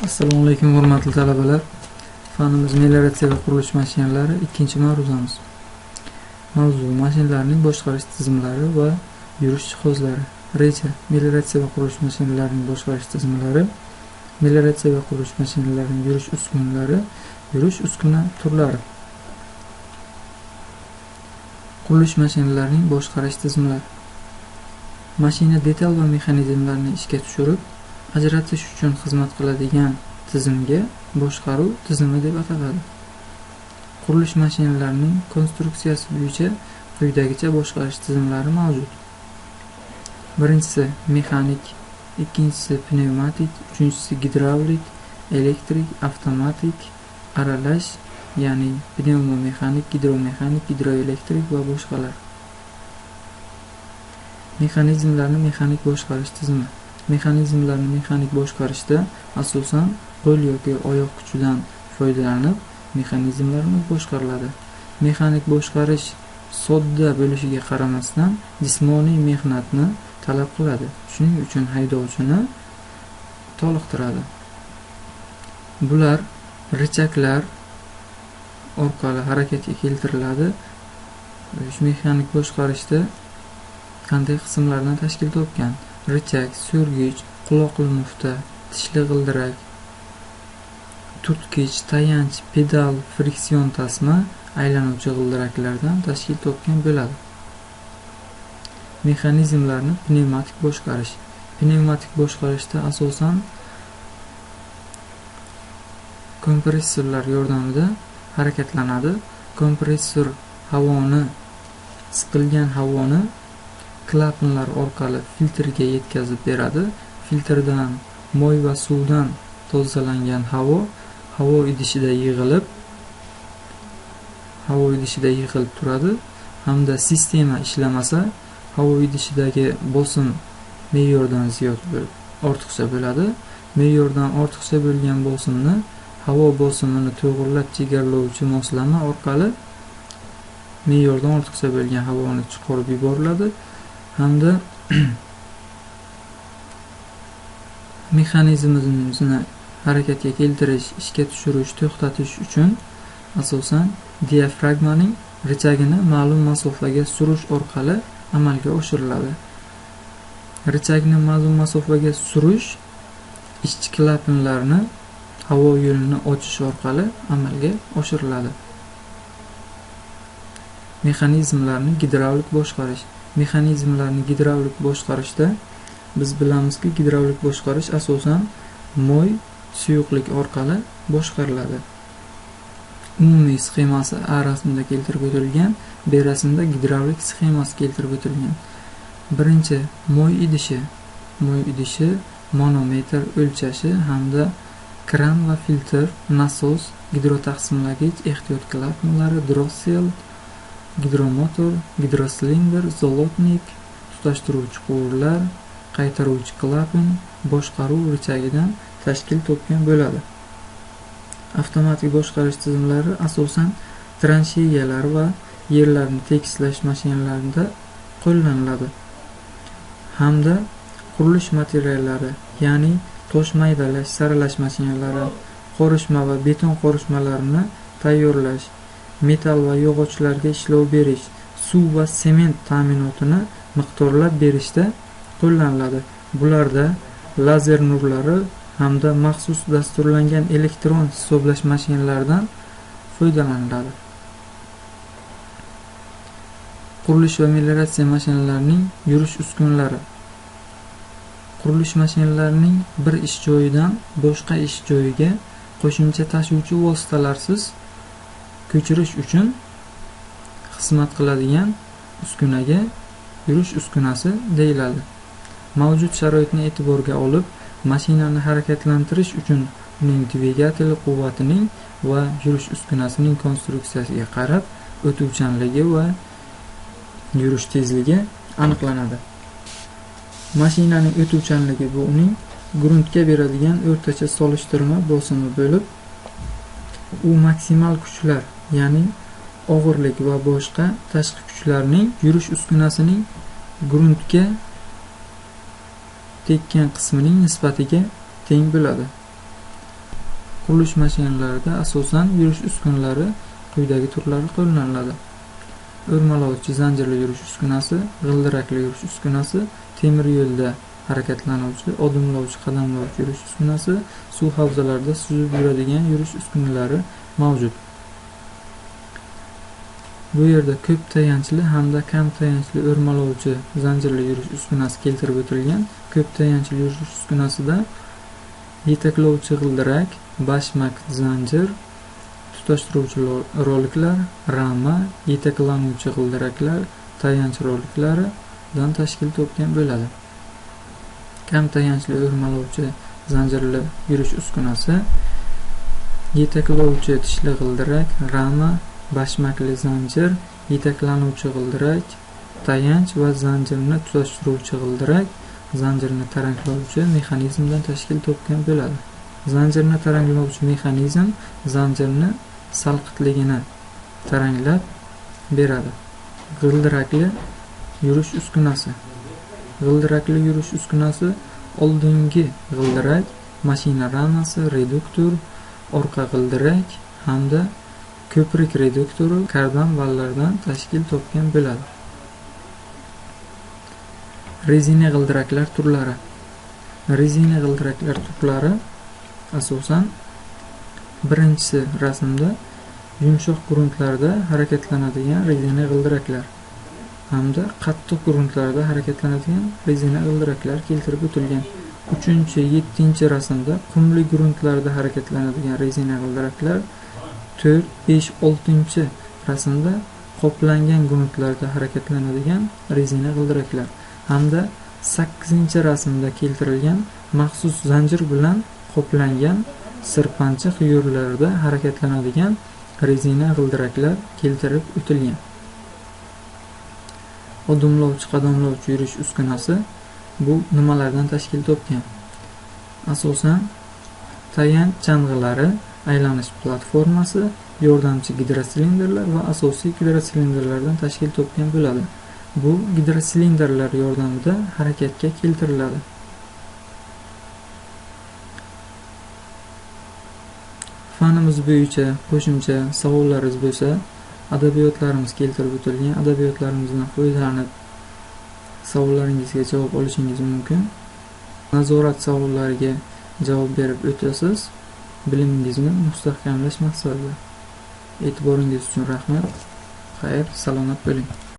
Assalomu alaykum hurmatli talabalar. Fanimiz melioratsiya va qurilish mashinalari 2-mavzuyimiz. Mavzu mashinalarning boshqarish tizimlari va yurish jihozlari. Reja: melioratsiya va qurilish mashinalarining boshqarish tizimlari, melioratsiya va qurilish mashinalarining yurish uskunalari, yurish uskuna turlari. Qurilish mashinalarining boshqarish tizimlari. Mashina detal va mexanizmlarni ishga tushirib, ajratish uchun xizmat qiladigan tizimga boshqaruv tizimi deb ataladi. Qurilish mashinalarining konstruksiyasi bo'yicha quyidagicha boshqarish tizimlari mavjud. Birinchisi mexanik, ikkinchisi pnevmatik, uchinchisi gidravlik, elektrik, avtomatik, aralash, ya'ni pnevmomexanik, gidromexanik, gidroelektrik va boshqalar. Mexanizmlarni mexanik boshqarish tizimi. Mexanizmlarni mexanik boshqarishda asosan qo'l yoki oyoq kuchidan foydalanib mexanizmlarni boshqariladi. Mexanik boshqarish sodda bo'lishiga qaramasdan jismoniy mehnatni talab qiladi. Shuning uchun haydovchini toliqtiradi. Bular richaklar orqali harakatga keltiriladi. Mexanik boshqarishda qanday qismlardan tashkil topgan? Richak, so'rgich, quloqli mufta, tishli g'ildirak, turtkich, tayanch, pedal, friksion tasma, aylanuvchi g'ildiraklardan tashkil topgan bo'ladi. Mexanizmlarni pnevmatik boshqarish. Pnevmatik boshqarishda asosan kompressorlar yordamida harakatlanadi. Kompressor siqilgan havoni klapanlar orqali filtrga yetkazib beradi. Filtrdan moy va suvdan tozalangan havo idishida yig'ilib turadi hamda sistema ishlamasa havo idishidagi bosim me'yordan ortiqcha bo'ladi. Me'yordan ortiqcha bo'lgan bosimni havo bosimini to'g'rilab chegaralovchi moslama orqali me'yordan ortiqcha bo'lgan havoni chiqarib yuboriladi hamda mexanizmimizni harakatga keltirish, ishga tushirish, to'xtatish uchun asosan diafragmaning richagini ma'lum masofaga surish orqali amalga oshiriladi. Richagni ma'lum masofaga surish ishchi klapanlarni havo yo'lini ochish orqali amalga oshiriladi. Mexanizmlarni gidravlik boshqarish. Mexanizmlarni gidravlik boshqarishda biz bilamizki, gidravlik boshqarish asosan moy suyuqlik orqali boshqariladi. Umumiy sxemasi A rasmida keltirib o'tilgan, B rasmda gidravlik sxemasi keltirib o'tilgan. Birinchi moy idishi. Moy idishi manometr o'lchashi hamda kran va filtr, nasos, gidrotaqsimlagich, ehtiyot klapanlari, drossel, gidromotor, gidrosilindr, zolotnik, tutashtiruvchi quvurlar, qaytaruvchi klapan, boshqaruv richagidan tashkil topgan bo'ladi. Avtomatik boshqarish tizimlari asosan transheyalar va yerlarni tekislash mashinalarida qo'llaniladi hamda qurilish materiallari, ya'ni tosh maydalash, saralash mashinalari, qorishma va beton qorishmalarini tayyorlash, metal va yog'ochlarga ishlov berish, suv va sement ta'minotini miqdorlab berishda qo'llaniladi. Bularda lazer nurlari hamda maxsus dasturlangan elektron hisoblash mashinalaridan foydalaniladi. Qurilish va melioratsiya mashinalarining yurish uskunalari. Qurilish mashinalarining bir ish joyidan boshqa ish joyiga qo'shimcha tashuvchi vositalarsiz ko'chirish uchun xizmat qiladigan uskunaga yurish uskunasi deyiladi. Mavjud sharoitni e'tiborga olib, mashinani harakatlantirish uchun uning dvigateli quvvatining va yurish uskunasining konstruksiyasiga qarab o'tuvchanligi va yurish tezligi aniqlanadi. Mashinaning o'tuvchanligi bu uning gruntga beradigan o'rtacha solishtirma bosimi bo'lib, u maksimal kuchlar, ya'ni og'irlik va boshqa tashqi kuchlarning yurish uskunasining gruntga tekkan qismining nisbatiga teng bo'ladi. Qurilish mashinalarida asosan yurish uskunalari quyidagi turlari qo'llaniladi: o'rmalovchi zanjirli yurish uskunasi, g'ildirakli yurish uskunasi, temir yo'lda harakatlanuvchi, odimlovchi, qadamlovchi yurish uskunasi, suv havzalarida suzib yuradigan yurish uskunalari mavjud. Bu yerda ko'p tayanchli hamda kam tayanchli o'rmalovchi zanjirli yurish uskunasi keltirib o'tilgan. Ko'p tayanchli yurish uskunasida yetaklovchi g'ildirak, bashmak zanjir, tutashtiruvchi roliklar, rama, yetaklanuvchi g'ildiraklar, tayanch roliklaridan tashkil topgan bo'ladi. Kam tayanchli o'rmalovchi zanjirli yurish uskunasi yetaklovchi tishli g'ildirak, rama, bashmakli zanjir, yetaklanuvchi g'ildirak, tayanch va zanjirni tutashtiruvchi g'ildirak, zanjirni taranglovchi mexanizmdan tashkil topgan bo'ladi. Zanjirni taranglovchi mexanizm zanjirni salqitligini taranglab beradi. G'ildirakli yurish uskunasi. G'ildirakli yurish uskunasi oldingi g'ildirak, mashina ramasi, reduktor, orqa g'ildirak hamda ko'prik reduktori kardan vallardan tashkil topgan bo'ladi. Rezina g'ildiraklar turlari. Rezina g'ildiraklar turlari asosan birinchisi rasmda yumshoq gruntlarda harakatlanadigan rezina g'ildiraklar hamda qattiq gruntlarda harakatlanadigan rezina g'ildiraklar keltirib o'tilgan. 3-7 rasmda qumli gruntlarda harakatlanadigan rezina g'ildiraklar, 4, 5, 6 rasmda qoplangan gruntlarda harakatlanadigan rezina g'ildiraklar hamda 8 rasmda keltirilgan maxsus zanjir bilan qoplangan sirpanchiq yo'llarda harakatlanadigan rezina g'ildiraklar keltirib o'tilgan. Odimlovchi, qadamlovchi yurish uskunasi bu nimalardan tashkil topgan? Asosan tayanch chang'ilari, aylanish platformasi, yordamchi gidrosilindrlar va asosiy gidrosilindrlardan tashkil topgan bo'ladi. Bu gidrosilindrlar yordamida harakatga keltiriladi. Fanimiz bo'yicha qo'shimcha savollaringiz bo'lsa, adabiyotlarimiz keltirib o'tilgan adabiyotlarimizdan foydalanib savollaringizga javob olishingiz mumkin. Nazorat savollariga javob berib o'tasiz. Bilimingizni mustahkamlash maqsadida. E'tiboringiz uchun rahmat. Xayr, salomat bo'ling.